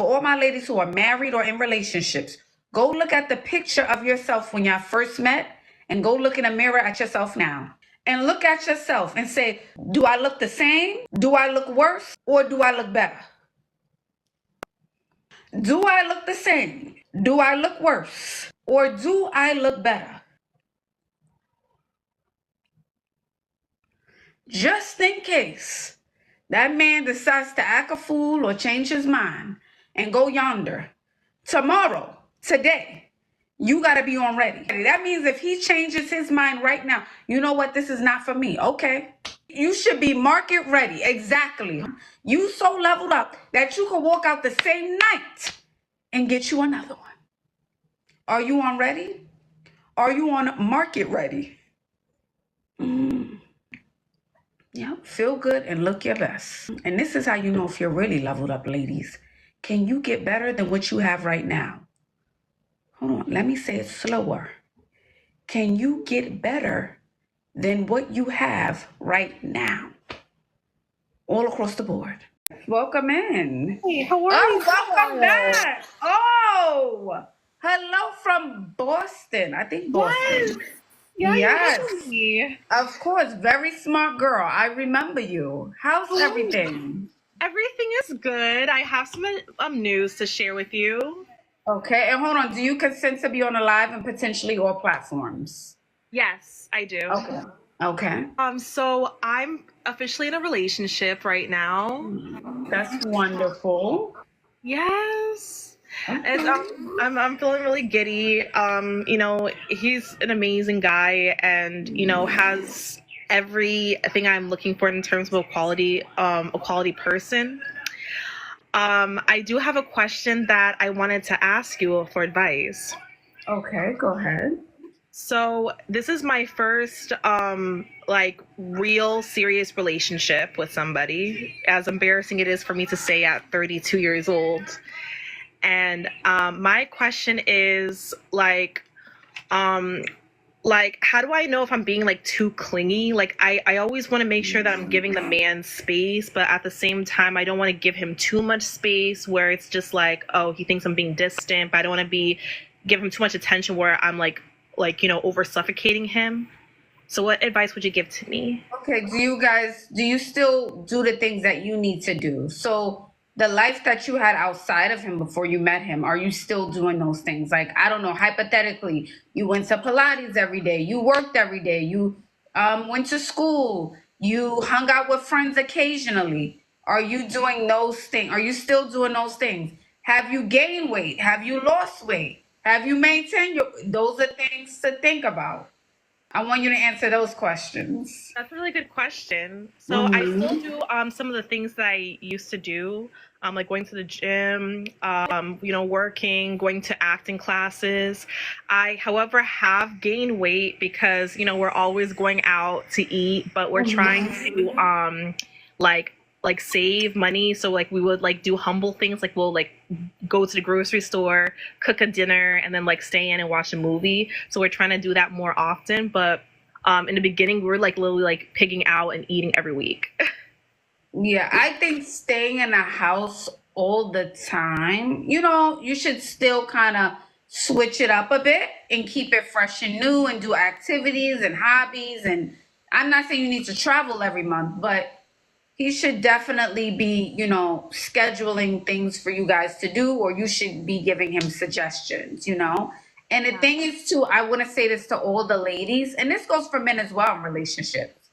for all my ladies who are married or in relationships, go look at the picture of yourself when y'all first met and go look in a mirror at yourself now. And look at yourself and say, do I look the same? Do I look worse? Or do I look better? Do I look the same? Do I look worse? Or do I look better? Just in case that man decides to act a fool or change his mind and go yonder, tomorrow, today, you got to be on ready. That means if he changes his mind right now, you know what? This is not for me. Okay. You should be market ready. Exactly. You so leveled up that you can walk out the same night and get you another one. Are you on ready? Are you on market ready? Yeah, feel good and look your best. And this is how you know if you're really leveled up, ladies. Can you get better than what you have right now? Hold on, let me say it slower. Can you get better than what you have right now? All across the board. Welcome in. Hey, how are you? Welcome back. Oh, hello from Boston. I think Boston. Yeah, Yes. me. Of course, very smart girl. I remember you. How's everything? Everything is good. I have some news to share with you. Okay, and hold on. Do you consent to be on a live and potentially all platforms? Yes, I do. Okay. Okay. So I'm officially in a relationship right now. That's wonderful. Yes. Okay. And I'm feeling really giddy. He's an amazing guy and, has everything I'm looking for in terms of a quality person. I do have a question that I wanted to ask you for advice. Okay, go ahead. So this is my first real serious relationship with somebody, as embarrassing it is for me to say at 32 years old. And my question is how do I know if I'm being too clingy? I always want to make sure that I'm giving the man space, but at the same time I don't want to give him too much space where it's just oh, he thinks I'm being distant, but I don't want to give him too much attention where I'm over suffocating him. So what advice would you give to me? Okay, do you still do the things that you need to do? So the life that you had outside of him before you met him, are you still doing those things? I don't know, hypothetically, you went to Pilates every day, you worked every day, you went to school, you hung out with friends occasionally. Are you doing those things? Are you still doing those things? Have you gained weight? Have you lost weight? Have you maintained those are things to think about. I want you to answer those questions. That's a really good question. So I still do some of the things that I used to do, like going to the gym, working, going to acting classes. I, however, have gained weight because, we're always going out to eat, but we're trying to save money. So we would do humble things, we'll go to the grocery store, cook a dinner, and then stay in and watch a movie. So we're trying to do that more often. But in the beginning, we were literally pigging out and eating every week. Yeah, I think staying in a house all the time, you should still kind of switch it up a bit and keep it fresh and new and do activities and hobbies. And I'm not saying you need to travel every month, but he should definitely be, scheduling things for you guys to do, or you should be giving him suggestions. And the thing is, too, I want to say this to all the ladies, and this goes for men as well in relationships.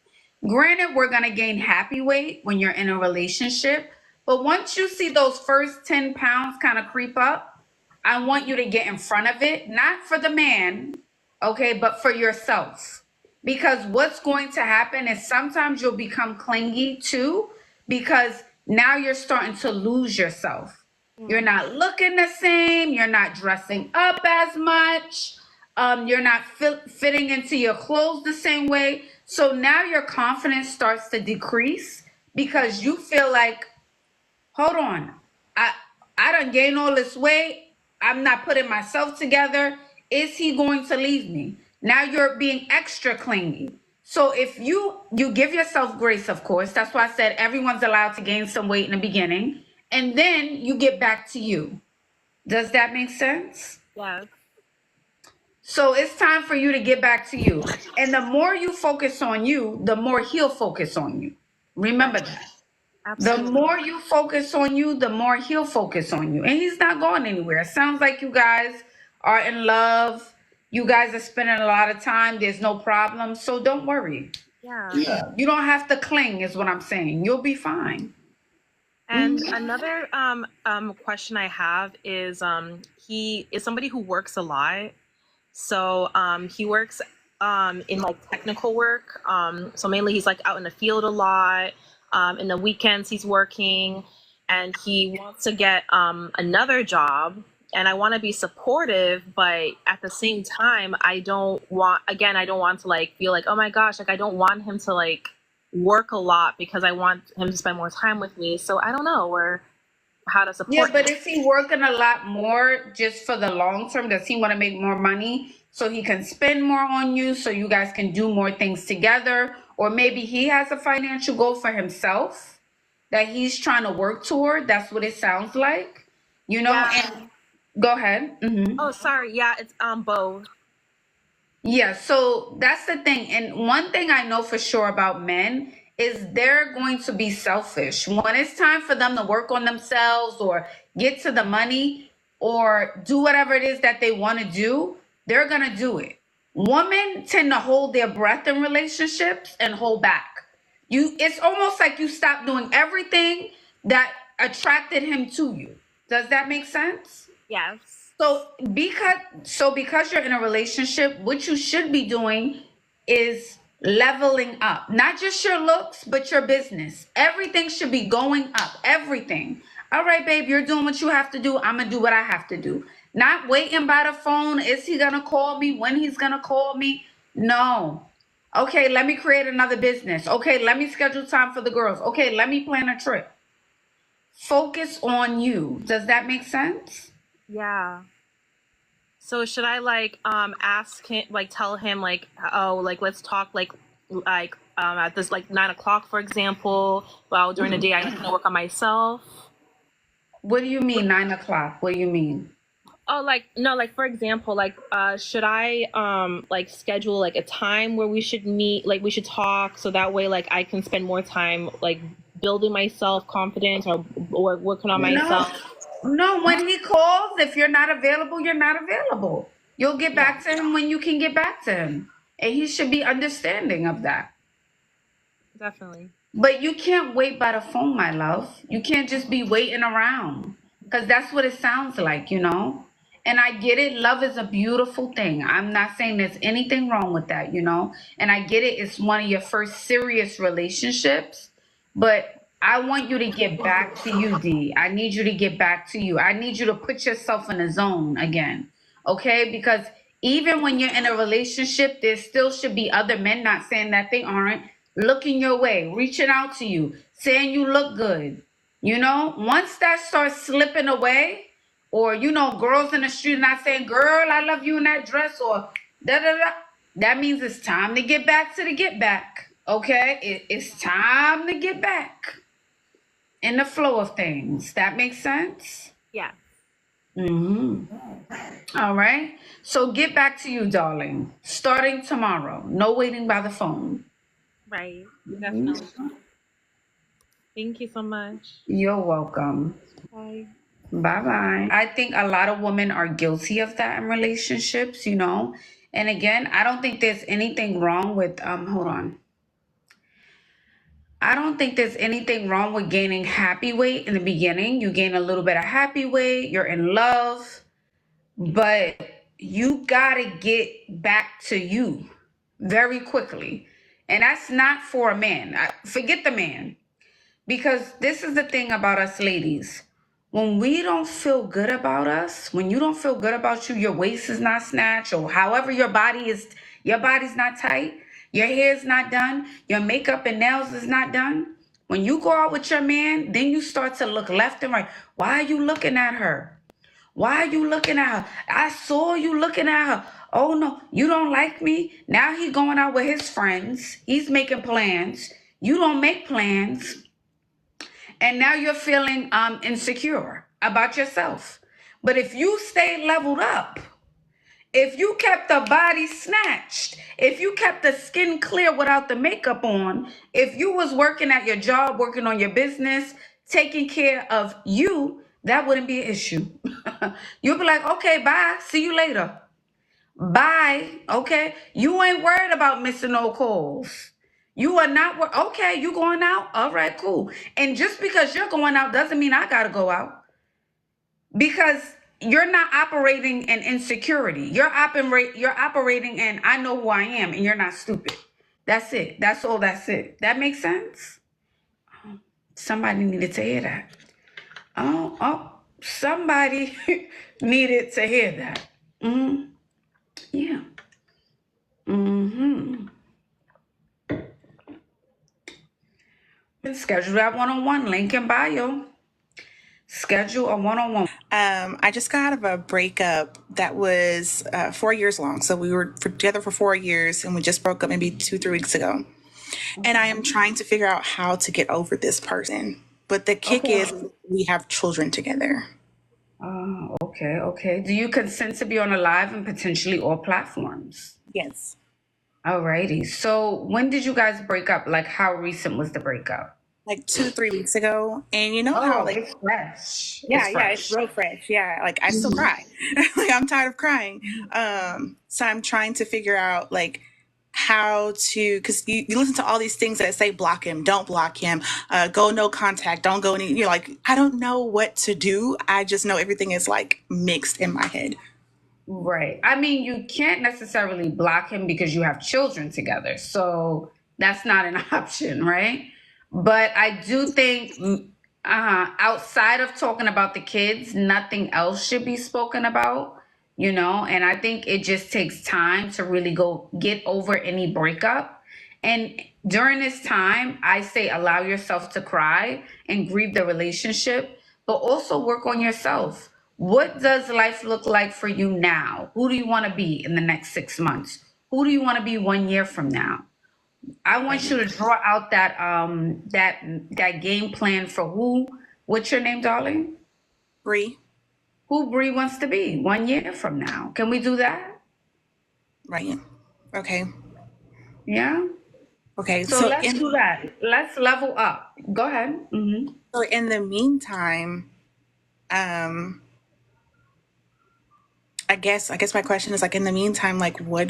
Granted, we're going to gain happy weight when you're in a relationship, but once you see those first 10 pounds kind of creep up, I want you to get in front of it, not for the man, okay, but for yourself. Because what's going to happen is sometimes you'll become clingy too, because now you're starting to lose yourself. You're not looking the same. You're not dressing up as much. You're not fitting into your clothes the same way. So now your confidence starts to decrease because you feel hold on, I done gained all this weight. I'm not putting myself together. Is he going to leave me? Now you're being extra clingy. So if you give yourself grace, of course, that's why I said everyone's allowed to gain some weight in the beginning. and then you get back to you. Does that make sense? Yes. So it's time for you to get back to you. And the more you focus on you, the more he'll focus on you. Remember Right. that. The Absolutely. more you focus on you, the more he'll focus on you. And he's not going anywhere. It sounds like you guys are in love. You guys are spending a lot of time. There's no problem. So don't worry. Yeah. Yeah. You don't have to cling, is what I'm saying. You'll be fine. And another question I have is he is somebody who works a lot. So he works in like technical work. So mainly he's like out in the field a lot. In the weekends he's working, and he wants to get another job. And I want to be supportive, but at the same time, I don't want to like feel like, oh my gosh, like I don't want him to like work a lot because I want him to spend more time with me. So I don't know where how to Yeah, support but him. is he working a lot more just for the long term? Does he want to make more money so he can spend more on you so you guys can do more things together? Or maybe he has a financial goal for himself that he's trying to work toward. That's what it sounds like. Yeah. And go ahead. Oh, sorry. Yeah, it's both. Yeah, so that's the thing. And one thing I know for sure about men is they're going to be selfish. When it's time for them to work on themselves or get to the money or do whatever it is that they want to do, they're going to do it. Women tend to hold their breath in relationships and hold back. It's almost like you stop doing everything that attracted him to you. Does that make sense? Yes. So because you're in a relationship, what you should be doing is leveling up. Not just your looks, but your business. Everything should be going up. Everything. All right, babe, you're doing what you have to do. I'm gonna do what I have to do. Not waiting by the phone. Is he gonna call me? When he's gonna call me? No. Okay, let me create another business. Okay, let me schedule time for the girls. Okay, let me plan a trip. Focus on you. Does that make sense? Yeah. So should I like ask him, like tell him like, oh, like let's talk like at this like 9 o'clock, for example, while during the day I can work on myself. What do you mean 9 o'clock? What do you mean? Oh, like no, like for example, like should I like schedule like a time where we should meet, like we should talk, so that way like I can spend more time like building my self confidence or working on No, myself. no, when he calls, if you're not available, you're not available. You'll get Yeah, back to him when you can get back to him. And he should be understanding of that. definitely. But you can't wait by the phone, my love. You can't just be waiting around because that's what it sounds like. And I get it. Love is a beautiful thing. I'm not saying there's anything wrong with that. And I get it. It's one of your first serious relationships. But I want you to get back to you, D. I need you to get back to you. I need you to put yourself in a zone again. Okay? Because even when you're in a relationship, there still should be other men, not saying that they aren't, looking your way, reaching out to you, saying you look good. Once that starts slipping away, or girls in the street not saying, girl, I love you in that dress, or da da da, that means it's time to get back to the get back. Okay? It's time to get back in the flow of things. That makes sense? Yeah. All right. So get back to you, darling. Starting tomorrow. No waiting by the phone. Right. Definitely. Thank you so much. You're welcome. Bye. Bye bye. I think a lot of women are guilty of that in relationships. And again, I don't think there's anything wrong with hold on. I don't think there's anything wrong with gaining happy weight in the beginning. You gain a little bit of happy weight, you're in love, but you gotta get back to you very quickly. And that's not for a man. Forget the man. Because this is the thing about us ladies. When we don't feel good about us, when you don't feel good about you, your waist is not snatched, or however your body's not tight, your hair's not done, your makeup and nails is not done. When you go out with your man, then you start to look left and right. Why are you looking at her? Why are you looking at her? I saw you looking at her. Oh no, you don't like me? Now he going out with his friends. He's making plans. You don't make plans. And now you're feeling insecure about yourself. But if you stay leveled up, if you kept the body snatched, if you kept the skin clear without the makeup on, if you was working at your job, working on your business, taking care of you, that wouldn't be an issue. You'll be like, okay, bye. See you later. Bye. Okay. You ain't worried about missing no calls. You are not okay, you going out? All right, cool. And just because you're going out doesn't mean I gotta go out. Because you're not operating in insecurity. You're operating in I know who I am and you're not stupid. That's it. That's all that's it. That makes sense? Somebody needed to hear that. Somebody needed to hear that. Yeah. Schedule that one-on-one, link in bio. Schedule a one-on-one. I just got out of a breakup that was 4 years long. So we were together for 4 years and we just broke up maybe 2-3 weeks ago. And I am trying to figure out how to get over this person. But the kick is we have children together. Okay. Do you consent to be on a live and potentially all platforms? Yes. Alrighty. So when did you guys break up? Like how recent was the breakup? Like 2-3 weeks ago. And you know how like it's fresh. it's real fresh. Yeah, like I still cry. Like I'm tired of crying. So I'm trying to figure out like how to, because you listen to all these things that say block him, don't block him, go no contact, don't go any. You're like, I don't know what to do. I just know everything is like mixed in my head. Right. I mean, you can't necessarily block him because you have children together. So that's not an option, right? But I do think outside of talking about the kids, nothing else should be spoken about, and I think it just takes time to really go get over any breakup. And during this time, I say allow yourself to cry and grieve the relationship, but also work on yourself. What does life look like for you now? Who do you want to be in the next 6 months? Who do you want to be 1 year from now? I want you to draw out that game plan for who. What's your name, darling? Bree. Who Bree wants to be 1 year from now. Can we do that? Right. Okay. Yeah. Okay. So let's do that. Let's level up. Go ahead. So in the meantime, I guess my question is like in the meantime, like what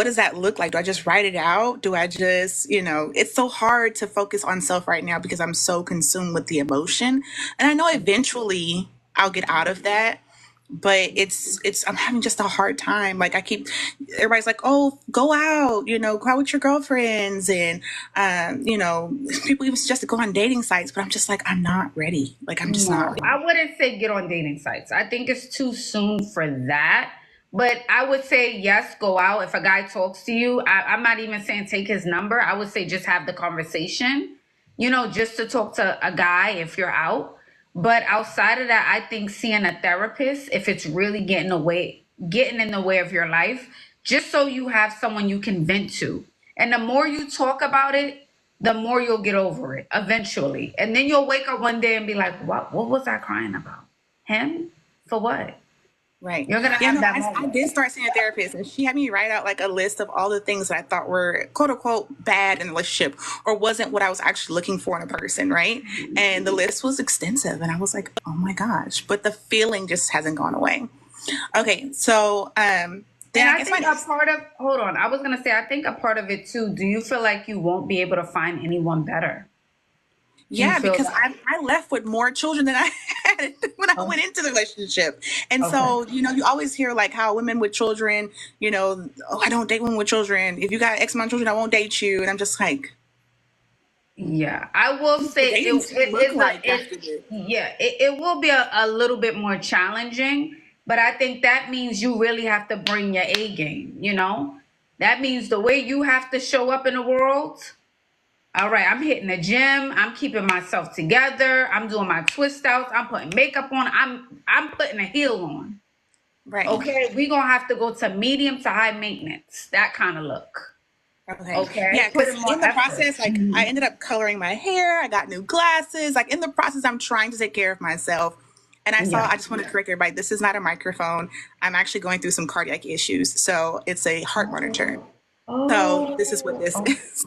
does that look like? Do I just write it out? Do I just, it's so hard to focus on self right now because I'm so consumed with the emotion. And I know eventually I'll get out of that, but I'm having just a hard time. Like everybody's like, oh, go out, go out with your girlfriends. And, people even suggest to go on dating sites, but I'm just like, I'm not ready. Like, I'm just not ready. I wouldn't say get on dating sites. I think it's too soon for that. But I would say, yes, go out. If a guy talks to you, I'm not even saying take his number. I would say just have the conversation, just to talk to a guy if you're out. But outside of that, I think seeing a therapist, if it's really getting in the way of your life, just so you have someone you can vent to. And the more you talk about it, the more you'll get over it eventually. And then you'll wake up one day and be like, what was I crying about? Him? For what? Right. You're going to have that moment. I did start seeing a therapist, and she had me write out like a list of all the things that I thought were quote unquote bad in a relationship or wasn't what I was actually looking for in a person. Right. And the list was extensive and I was like, oh my gosh, but the feeling just hasn't gone away. Okay. So, then I think hold on. I was going to say, I think a part of it too, do you feel like you won't be able to find anyone better? Yeah, because I left with more children than I had when I went into the relationship. And so, you always hear like how women with children, oh, I don't date women with children. If you got X amount of children, I won't date you. And I'm just like, yeah, I will say it will be a little bit more challenging, but I think that means you really have to bring your A game, That means the way you have to show up in the world. All right, I'm hitting the gym. I'm keeping myself together. I'm doing my twist outs. I'm putting makeup on. I'm putting a heel on. Right. Okay, we're going to have to go to medium to high maintenance. That kind of look. Okay. Yeah, Okay, put because in more in the effort. process, like I ended up coloring my hair. I got new glasses. Like in the process, I'm trying to take care of myself. And Yeah. I just want to correct everybody. This is not a microphone. I'm actually going through some cardiac issues. So it's a heart monitor. So this is what this Oh, is.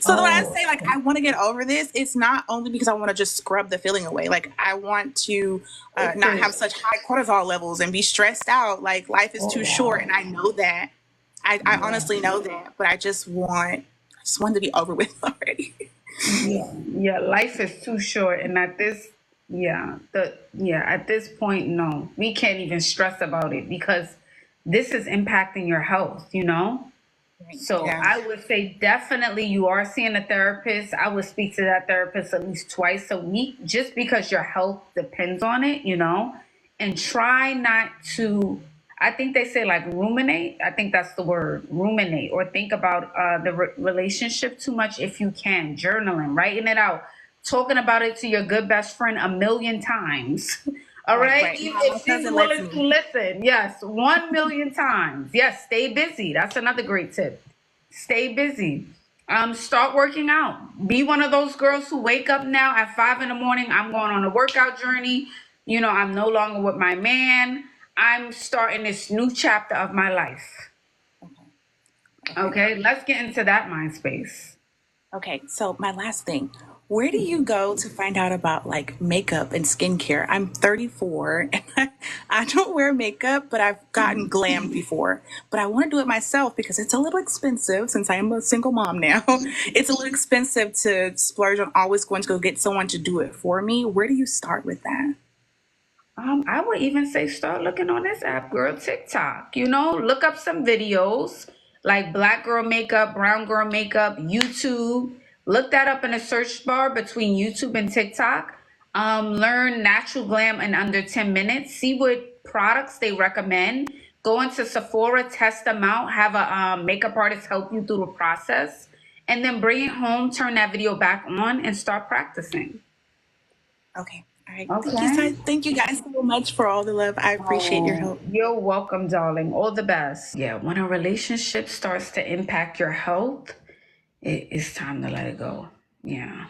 So when I oh, say like I want to get over this, it's not only because I want to just scrub the feeling away. Like I want to not have listen. such high cortisol levels and be stressed out. Like life is Oh, too short, wow. and I know that. I Yeah. honestly know that, but I just want to be over with already. Yeah, yeah, life is too short, and at this, at this point, no, we can't even stress about it because this is impacting your health, you know? Right. So Yeah. I would say definitely you are seeing a therapist. I would speak to that therapist at least twice a week just because your health depends on it, you know? And try not to, I think they say like ruminate. I think that's the word, ruminate, or think about the relationship too much if you can. Journaling, writing it out, talking about it to your good best friend a million times. All Right. right. Right. Even My if she's cousin lets willing to me. listen. Yes. 1 million times. Yes. Stay busy. That's another great tip. Stay busy. Start working out. Be one of those girls who wake up now at 5 in the morning. I'm going on a workout journey. You know, I'm no longer with my man. I'm starting this new chapter of my life. Okay. Okay. Okay. Let's get into that mind space. Okay, so my last thing. Where do you go to find out about like makeup and skincare? I'm 34 and I don't wear makeup, but I've gotten glammed before. But I want to do it myself because it's a little expensive since I am a single mom now. It's a little expensive to splurge on always going to go get someone to do it for me. Where do you start with that? I would even say start looking on this app, girl, TikTok. You know, look up some videos like black girl makeup, brown girl makeup, YouTube. Look that up in a search bar between YouTube and TikTok. Learn natural glam in under 10 minutes. See what products they recommend. Go into Sephora, test them out, have a makeup artist help you through the process, and then bring it home, turn that video back on, and start practicing. Okay. All right. Okay. Thank you guys so much for all the love. I appreciate your Oh, help. you're welcome, darling. All the best. Yeah, when a relationship starts to impact your health, it's time to let it go. Yeah.